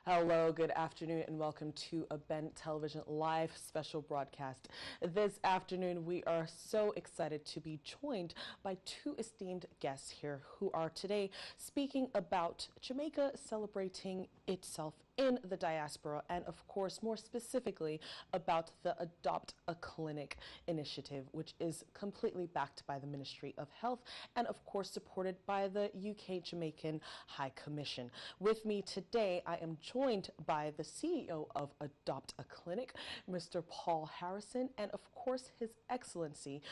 Hello, good afternoon, and welcome to a Bent Television live special broadcast. This afternoon, we are so excited to be joined by two esteemed guests here who are today speaking about Jamaica celebrating itself in the diaspora, and of course, more specifically, about the Adopt a Clinic initiative, which is completely backed by the Ministry of Health and, of course, supported by the UK Jamaican High Commission. With me today, I am joined by the CEO of Adopt a Clinic, Mr. Paul Harrison, and of course, His Excellency,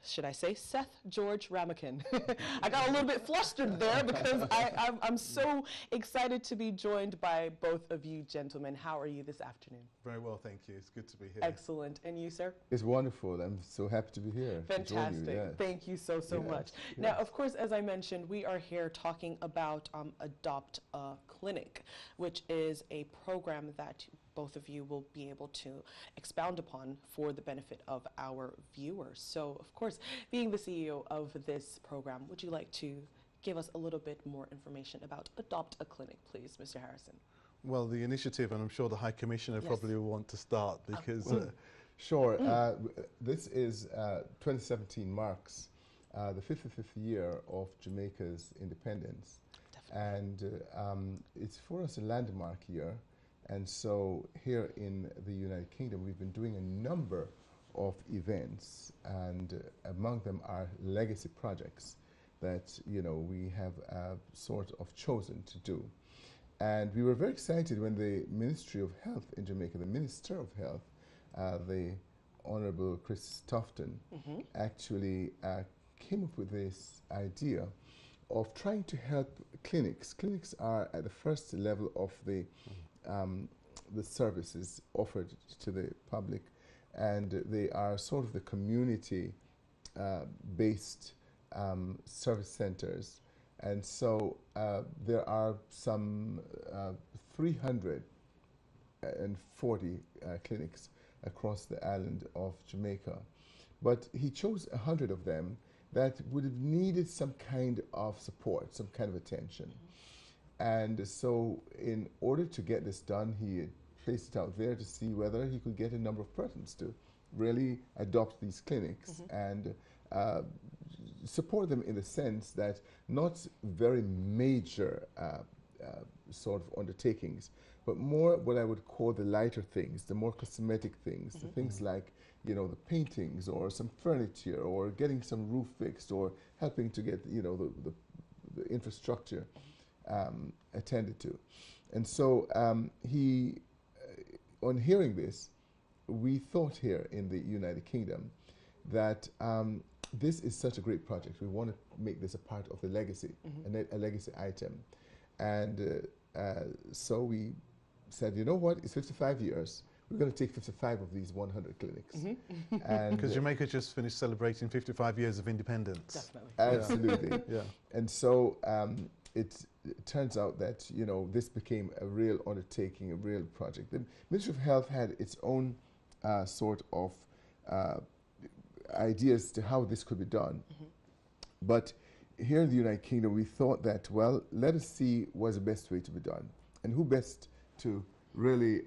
should I say, Seth George Ramekin. I got a little bit flustered there because I'm so excited to be joined by both of you gentlemen. How are you this afternoon? Very well, thank you. It's good to be here. Excellent. And you, sir? It's wonderful. I'm so happy to be here. Fantastic. You, yes. Thank you so much. Yes. Now, of course, as I mentioned, we are here talking about Adopt a Clinic, which is a program that both of you will be able to expound upon for the benefit of our viewers. So, of course, being the CEO of this program, would you like to give us a little bit more information about Adopt a Clinic, please, Mr. Harrison? Well, the initiative, and I'm sure the High Commissioner probably will want to start because... Sure. This is 2017 marks the 55th year of Jamaica's independence. Definitely. And it's for us a landmark year. And so here in the United Kingdom, we've been doing a number of events, and among them are legacy projects that, you know, we have sort of chosen to do. And we were very excited when the Ministry of Health in Jamaica, the Minister of Health, the Honorable Chris Tufton, actually came up with this idea of trying to help clinics. Clinics are at the first level of the services offered to the public, and they are sort of the community-based service centers. And so there are some 340 clinics across the island of Jamaica. But he chose 100 of them that would have needed some kind of support, some kind of attention. And so in order to get this done, he placed it out there to see whether he could get a number of persons to really adopt these clinics and support them in the sense that not very major sort of undertakings, but more what I would call the lighter things, the more cosmetic things, the things like, you know, the paintings or some furniture or getting some roof fixed or helping to get, you know, the infrastructure attended to. And so he, on hearing this, we thought here in the United Kingdom that this is such a great project. We want to make this a part of the legacy, a legacy item. And so we said, you know what, it's 55 years. We're going to take 55 of these 100 clinics. And because Jamaica just finished celebrating 55 years of independence. Definitely. Absolutely. Yeah. And so it turns out that, you know, this became a real undertaking, a real project. The Ministry of Health had its own sort of ideas to how this could be done. But here in the United Kingdom, we thought that, well, let us see what's the best way to be done. And who best to really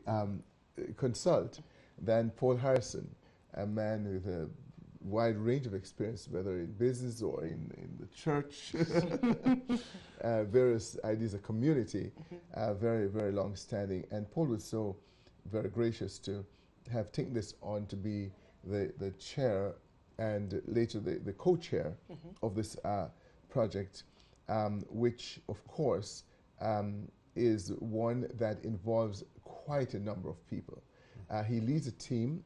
consult than Paul Harrison, a man with a wide range of experience, whether in business or in the church, various ideas of community, very, very long-standing. And Paul was so very gracious to have taken this on to be the chair and later the co-chair of this project, which, of course, is one that involves quite a number of people. He leads a team.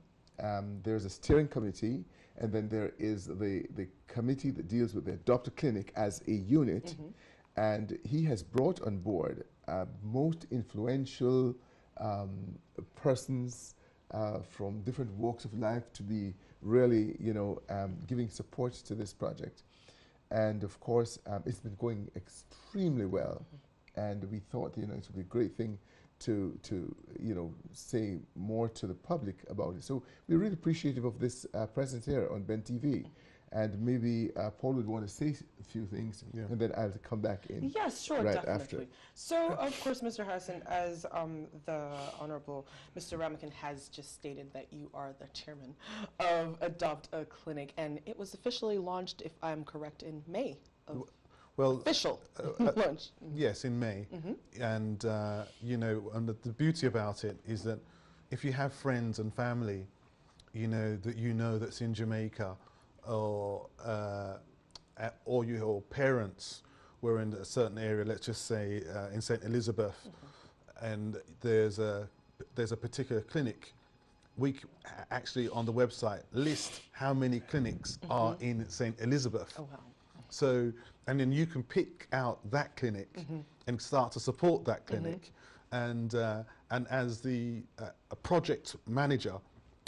There's a steering committee, and then there is the committee that deals with the Adopt a Clinic as a unit. And he has brought on board most influential persons from different walks of life to be really, you know, giving support to this project. And of course, it's been going extremely well. And we thought, you know, it would be a great thing to you know, say more to the public about it. So we're really appreciative of this presence here on Bentv. And maybe Paul would want to say a few things, and then I'll come back in. Yes, sure, right definitely. after. So, of course, Mr. Harrison, as the Honorable Mr. Ramakan has just stated that you are the chairman of Adopt a Clinic, and it was officially launched, if I'm correct, in May. Official launch. Yes, in May. And, you know, and the beauty about it is that if you have friends and family, that's in Jamaica, or your parents were in a certain area, let's just say in St. Elizabeth, and there's a particular clinic, we actually on the website list how many clinics are in St. Elizabeth. Oh, wow. So, and then you can pick out that clinic and start to support that clinic. And as the a project manager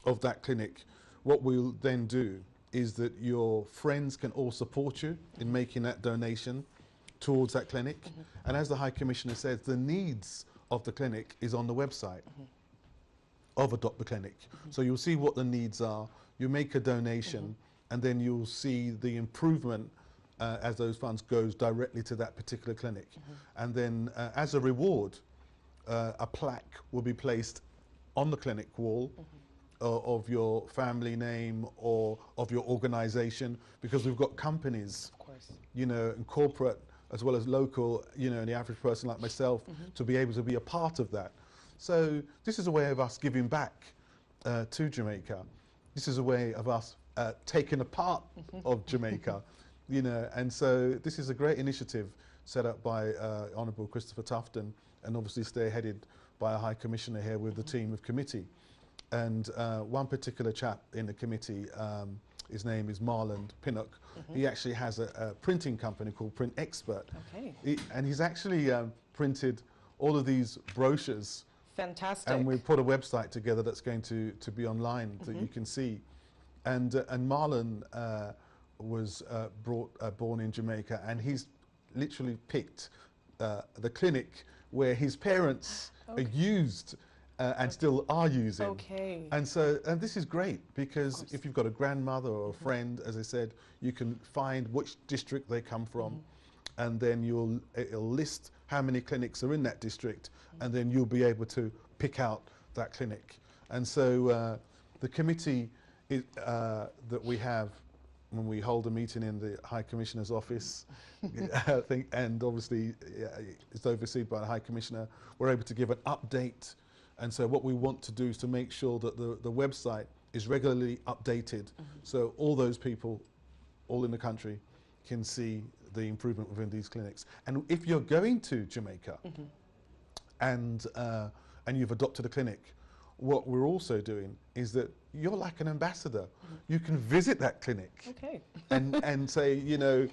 of that clinic, what we'll then do is that your friends can all support you in making that donation towards that clinic. And as the High Commissioner says, the needs of the clinic is on the website of Adopt the Clinic. So you'll see what the needs are, you make a donation, and then you'll see the improvement as those funds goes directly to that particular clinic. And then as a reward, a plaque will be placed on the clinic wall of your family name or of your organization, because we've got companies, of course, you know, and corporate as well as local, you know, and the average person like myself to be able to be a part of that. So this is a way of us giving back to Jamaica. This is a way of us taking a part of Jamaica, you know, and so this is a great initiative set up by Honourable Christopher Tufton, and obviously spearheaded by a High Commissioner here with the team of committee. And one particular chap in the committee, his name is Marlon Pinnock. He actually has a printing company called Print Expert. Okay. And he's actually printed all of these brochures. Fantastic. And we put a website together that's going to be online that you can see. And Marlon was born in Jamaica, and he's literally picked the clinic where his parents used and still are using. Okay. And so, and this is great, because if you've got a grandmother or a friend, as I said, you can find which district they come from, and then it'll list how many clinics are in that district, and then you'll be able to pick out that clinic. And so the committee that we have when we hold a meeting in the High Commissioner's office, I think, and obviously it's overseen by the High Commissioner, we're able to give an update. And so what we want to do is to make sure that the website is regularly updated, so all those people all in the country can see the improvement within these clinics. And if you're going to Jamaica and you've adopted a clinic, what we're also doing is that you're like an ambassador. You can visit that clinic and say, you know,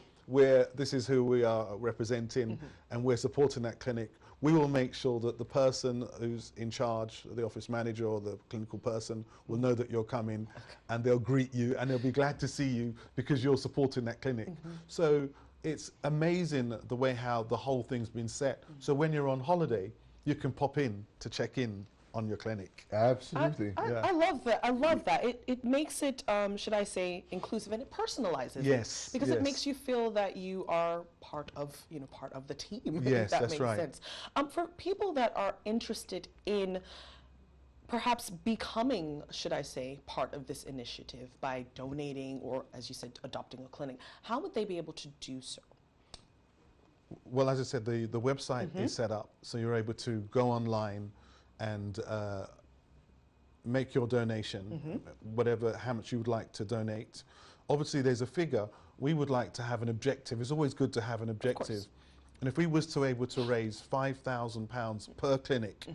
this is who we are representing, and we're supporting that clinic. We will make sure that the person who's in charge, the office manager or the clinical person, will know that you're coming, and they'll greet you, and they'll be glad to see you because you're supporting that clinic. So it's amazing the way how the whole thing's been set. So when you're on holiday, you can pop in to check in on your clinic. Absolutely. I love that. I love that. It makes it, should I say, inclusive, and it personalizes it. Because it makes you feel that you are part of the team. Yes, that that's makes right. sense. For people that are interested in perhaps becoming, should I say, part of this initiative by donating or, as you said, adopting a clinic, how would they be able to do so? Well, as I said, the website is set up, so you're able to go online and make your donation, how much you would like to donate. Obviously, there's a figure. We would like to have an objective. It's always good to have an objective. And if we was to able to raise £5,000 per clinic,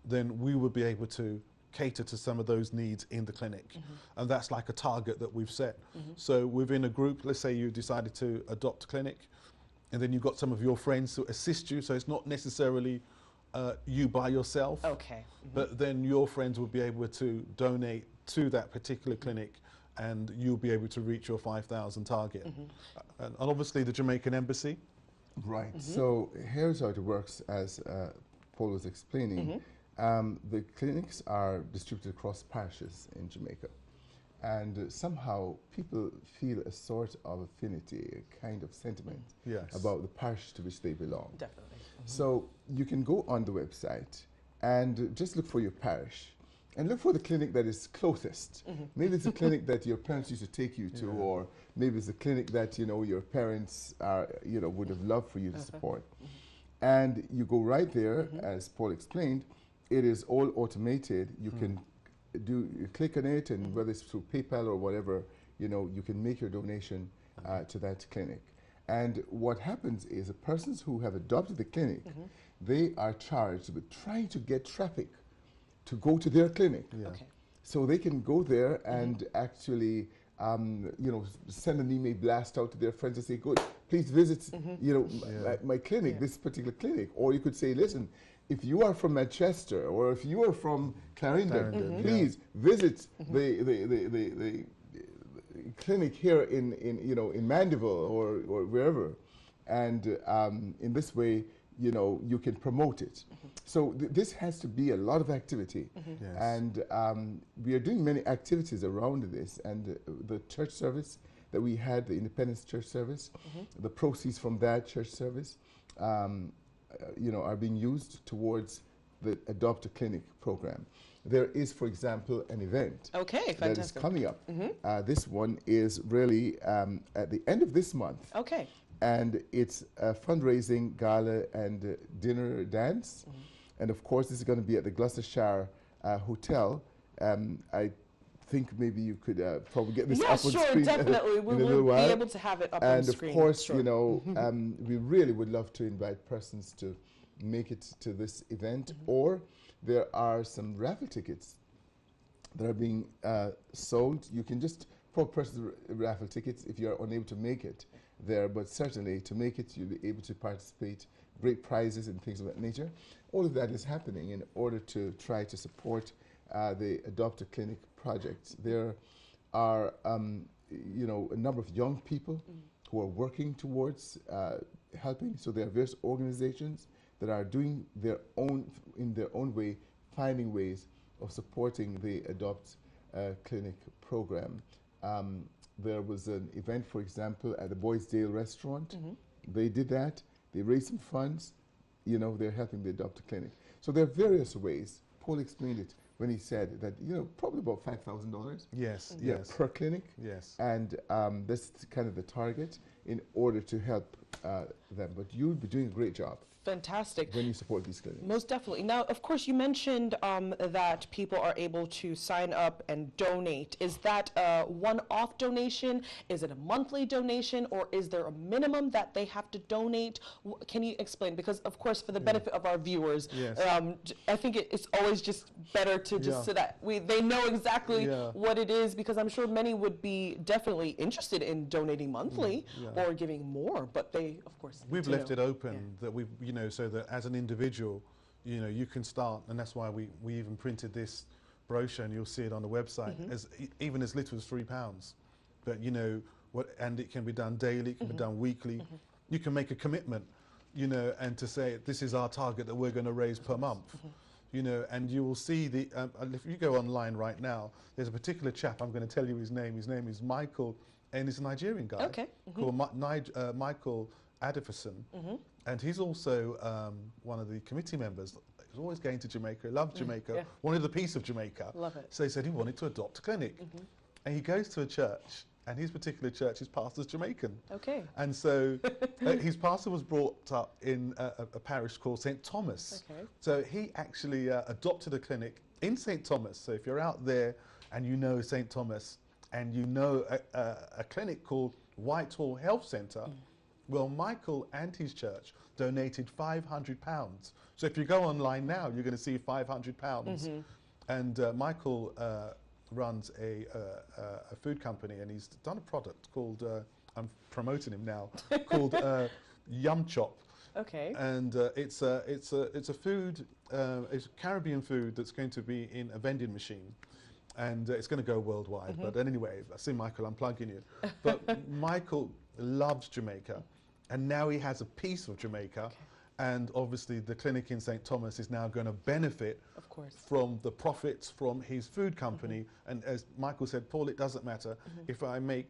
then we would be able to cater to some of those needs in the clinic. And that's like a target that we've set. So within a group, let's say you decided to adopt a clinic, and then you've got some of your friends to assist you, so it's not necessarily you by yourself. But then your friends will be able to donate to that particular clinic, and you'll be able to reach your 5,000 target. And obviously the Jamaican Embassy. Right. So here's how it works, as Paul was explaining. The clinics are distributed across parishes in Jamaica. And somehow people feel a sort of affinity, a kind of sentiment about the parish to which they belong. Definitely. So you can go on the website and just look for your parish and look for the clinic that is closest. Maybe it's a clinic that your parents used to take you to, or maybe it's a clinic that, you know, your parents are, you know, would have loved for you to support. And you go right there, as Paul explained. It is all automated. You can you click on it, and whether it's through PayPal or whatever, you know, you can make your donation to that clinic. And what happens is the persons who have adopted the clinic, they are charged with trying to get traffic to go to their clinic. So they can go there and actually, you know, send an email blast out to their friends and say, good, please visit, you know, my clinic, this particular clinic. Or you could say, listen, if you are from Manchester or if you are from Clarendon, please visit the clinic here in you know, in Mandeville or wherever. And in this way, you know, you can promote it. So this has to be a lot of activity. And we are doing many activities around this. And the church service that we had, the Independence Church service, the proceeds from that church service, you know, are being used towards the Adopt a Clinic program. There is, for example, an event that is coming up. This one is really at the end of this month. And it's a fundraising gala and dinner dance. And of course, this is going to be at the Gloucestershire Hotel. I think maybe you could probably get this up on screen. Definitely. We will be able to have it up on screen. And of course, you know, we really would love to invite persons to make it to this event. Or there are some raffle tickets that are being sold. You can just, for personal raffle tickets if you're unable to make it there, but certainly to make it, you'll be able to participate, great prizes and things of that nature. All of that is happening in order to try to support the Adopt a Clinic project. There are, you know, a number of young people who are working towards helping. So there are various organizations that are doing their own, in their own way, finding ways of supporting the Adopt Clinic program. There was an event, for example, at the Boysdale restaurant. They did that. They raised some funds. You know, they're helping the Adopt a Clinic. So there are various ways. Paul explained it when he said that, you know, probably about $5,000. Yes, per clinic. And that's kind of the target in order to help them. But you'll be doing a great job. Fantastic. When you support these clinics. Most definitely. Now, of course, you mentioned that people are able to sign up and donate. Is that a one-off donation? Is it a monthly donation? Or is there a minimum that they have to donate? Can you explain? Because, of course, for the benefit of our viewers, I think it's always just better to just so that they know exactly what it is, because I'm sure many would be definitely interested in donating monthly or giving more, but they, of course, we've left it open that we've, you know, so that as an individual, you know, you can start, and that's why we even printed this brochure, and you'll see it on the website, as even as little as £3. But you know, and it can be done daily, it can be done weekly. You can make a commitment, you know, and to say this is our target that we're going to raise per month. You know, and you will see the, if you go online right now, there's a particular chap, I'm going to tell you his name. His name is Michael, and he's a Nigerian guy called Michael Adifferson. And he's also one of the committee members. He's always going to Jamaica, loved Jamaica, wanted a piece of Jamaica. Love it. So he said he wanted to adopt a clinic. And he goes to a church, and his particular church, his pastor's Jamaican. And so his pastor was brought up in a parish called St. Thomas. So he actually adopted a clinic in St. Thomas. So if you're out there and you know St. Thomas, and you know a clinic called Whitehall Health Centre, well, Michael and his church donated £500. So if you go online now, you're going to see £500. And Michael runs a food company, and he's done a product called, I'm promoting him now, called Yum Chop. And it's a food, it's Caribbean food that's going to be in a vending machine. And it's going to go worldwide. But anyway, I see Michael, I'm plugging you. But Michael loves Jamaica. And now he has a piece of Jamaica. And obviously the clinic in St. Thomas is now going to benefit Of course. from the profits from his food company. And as Michael said, Paul, it doesn't matter if I make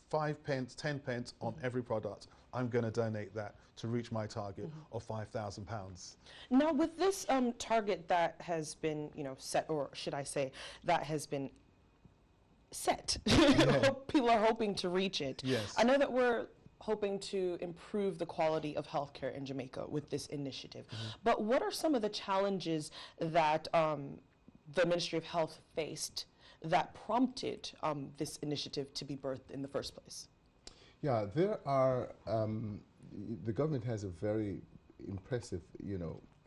5 pence, 10 pence on every product, I'm going to donate that to reach my target of £5,000. Now, with this target that has been, set, or should I say, that has been set, people are hoping to reach it. Yes. I know that we're hoping to improve the quality of healthcare in Jamaica with this initiative. But what are some of the challenges that the Ministry of Health faced that prompted this initiative to be birthed in the first place? Yeah, there are, the government has a very impressive,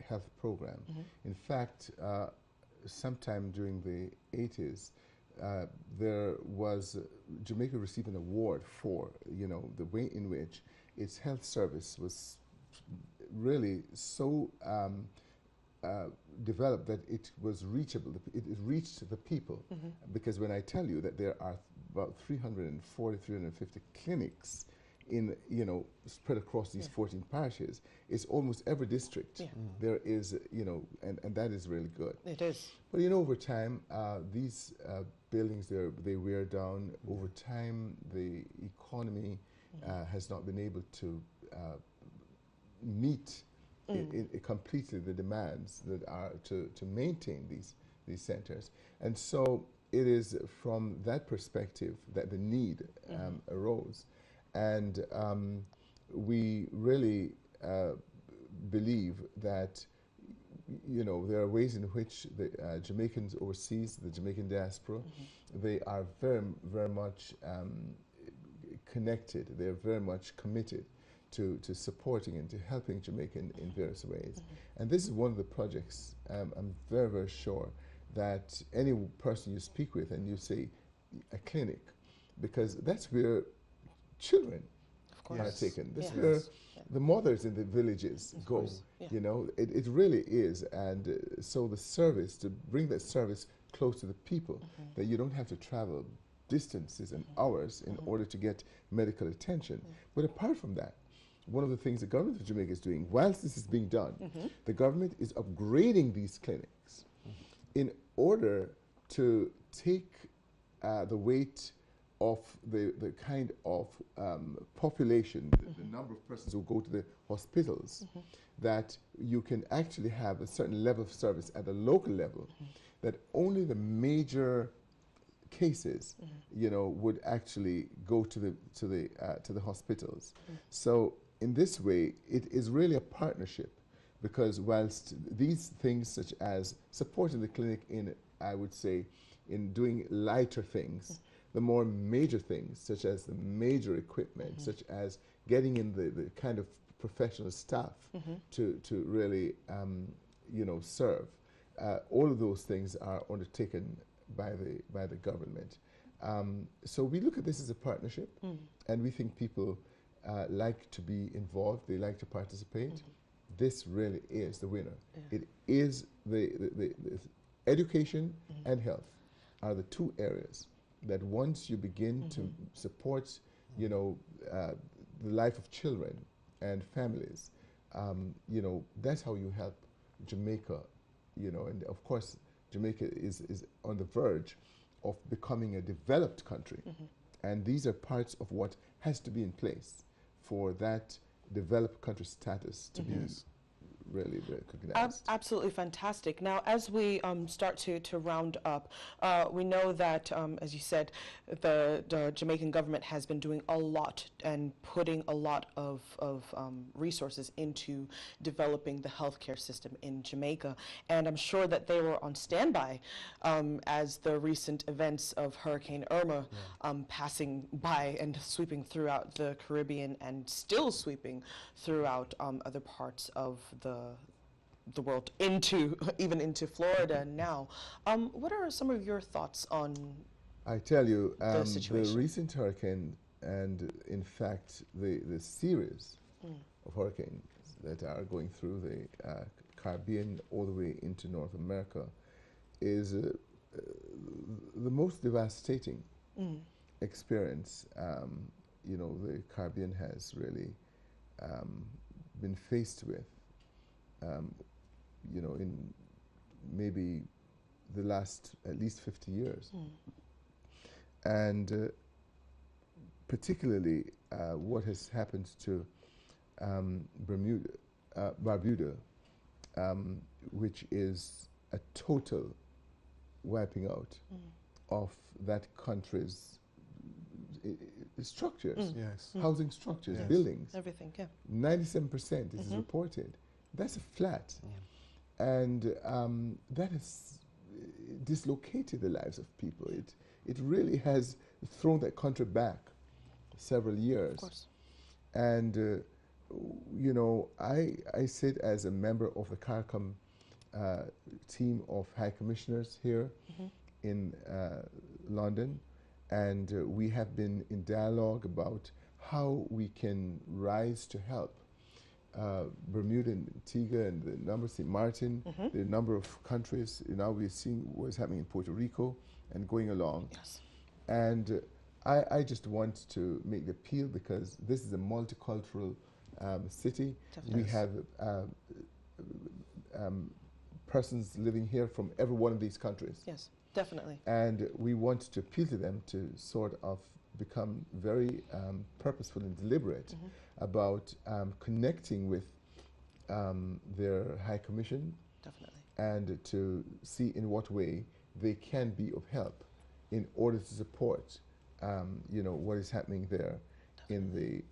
health program. In fact, sometime during the 80s, there was, Jamaica received an award for, the way in which its health service was really so developed that it was reachable. It reached the people. Because when I tell you that there are about 340, 350 clinics in, spread across these 14 parishes, it's almost every district there is, and that is really good. It is. But over time, these buildings, they wear down. Over time, the economy has not been able to meet completely the demands that are to maintain these centers. And so it is from that perspective that the need arose. And we really believe that there are ways in which the Jamaicans overseas, the Jamaican diaspora, they are very, very much connected. They are very much committed to supporting and to helping Jamaica in various ways. And this is one of the projects. I'm very, very sure that any person you speak with and you say a clinic, because that's where children are taken. That's where the mothers in the villages go. It really is. And so the service, to bring that service close to the people, that you don't have to travel distances and hours in order to get medical attention. But apart from that, one of the things the government of Jamaica is doing, whilst this is being done, the government is upgrading these clinics in order to take the weight of the kind of population, the number of persons who go to the hospitals, that you can actually have a certain level of service at the local level, that only the major cases, would actually go to the hospitals. So in this way, it is really a partnership, because whilst these things such as supporting the clinic in, I would say, in doing lighter things, the more major things, such as the major equipment, such as getting in the kind of professional staff to really, serve, all of those things are undertaken by the government. So we look at this as a partnership, and we think people like to be involved, they like to participate. This really is the winner. It is the education and health are the two areas that once you begin to support, the life of children and families, that's how you help Jamaica, and of course Jamaica is on the verge of becoming a developed country. And these are parts of what has to be in place for that developed country status to be really recognized. Absolutely fantastic. Now, as we start to round up, we know that, as you said, the Jamaican government has been doing a lot and putting a lot of resources into developing the healthcare system in Jamaica. And I'm sure that they were on standby as the recent events of Hurricane Irma passing by and sweeping throughout the Caribbean and still sweeping throughout other parts of the world, even into Florida now. What are some of your thoughts on I tell you, the situation? The recent hurricane, and in fact the series of hurricanes that are going through the Caribbean all the way into North America is the most devastating experience the Caribbean has really been faced with. in maybe the last at least 50 years. And particularly what has happened to Barbuda, which is a total wiping out of that country's structures, housing structures, buildings. Everything, yeah. 97% is reported. That's a flat. And that has dislocated the lives of people. It really has thrown that country back several years. Of course. And, I sit as a member of the CARICOM team of high commissioners here in London, and we have been in dialogue about how we can rise to help Bermuda and Antigua and the number St. Martin, the number of countries. Now we're seeing what's happening in Puerto Rico and going along. Yes. And I just want to make the appeal because this is a multicultural city. Definitely. We have persons living here from every one of these countries. Yes, definitely. And we want to appeal to them to sort of become very purposeful and deliberate about connecting with their High Commission. Definitely. And to see in what way they can be of help in order to support what is happening there in the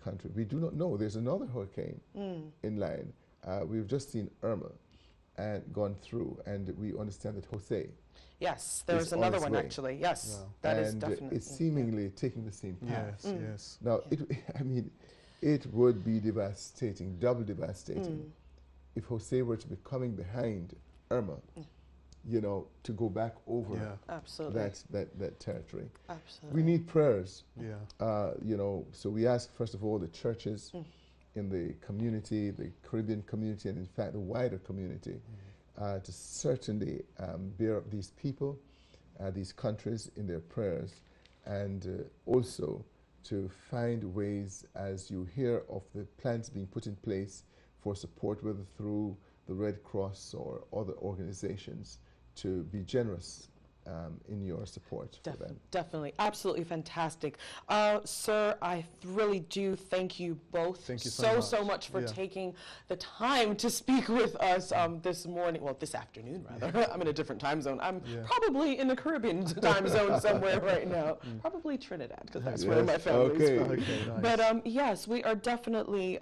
country. We do not know. There's another hurricane in line. We've just seen Irma and gone through, and we understand that Jose. Yes, there's another one actually. Yes, that is definitely. And it's seemingly taking the same path. Yes, yes. Now, it would be devastating, double devastating, if Jose were to be coming behind Irma, to go back over absolutely that territory. Absolutely. We need prayers. Yeah. So we ask, first of all, the churches in the community, the Caribbean community, and in fact the wider community, to certainly bear up these people, these countries in their prayers, and also to find ways, as you hear of the plans being put in place for support, whether through the Red Cross or other organizations, to be generous in your support for them. Definitely. Absolutely fantastic. Sir, I really do thank you both so much for taking the time to speak with us this morning, well, this afternoon, rather. I'm in a different time zone. I'm probably in the Caribbean time zone somewhere right now. Probably Trinidad, because that's where my family is from. Okay, nice. But yes, we are definitely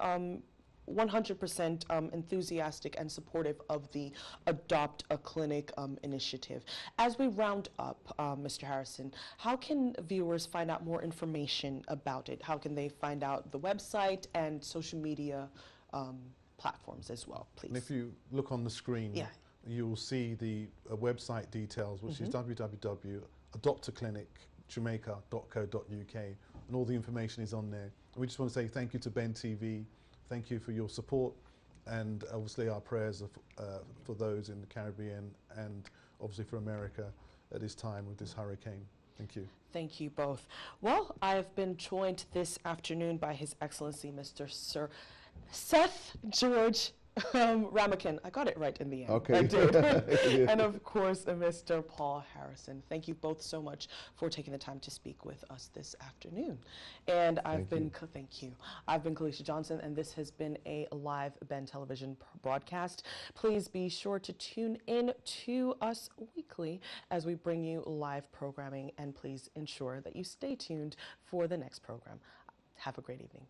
100% enthusiastic and supportive of the Adopt a Clinic initiative. As we round up, Mr. Harrison, how can viewers find out more information about it? How can they find out the website and social media platforms as well, please? And if you look on the screen, you will see the website details, which is www.adoptaclinicjamaica.co.uk, and all the information is on there. And we just want to say thank you to Bentv. Thank you for your support, and obviously our prayers are for those in the Caribbean and obviously for America at this time with this hurricane. Thank you. Thank you both. Well, I've been joined this afternoon by His Excellency Mr. Sir Seth George Ramakin. I got it right in the end. Okay. I did. And of course, Mr. Paul Harrison. Thank you both so much for taking the time to speak with us this afternoon. And I've been Kalisha Johnson, and this has been a live Ben Television broadcast. Please be sure to tune in to us weekly as we bring you live programming, and please ensure that you stay tuned for the next program. Have a great evening.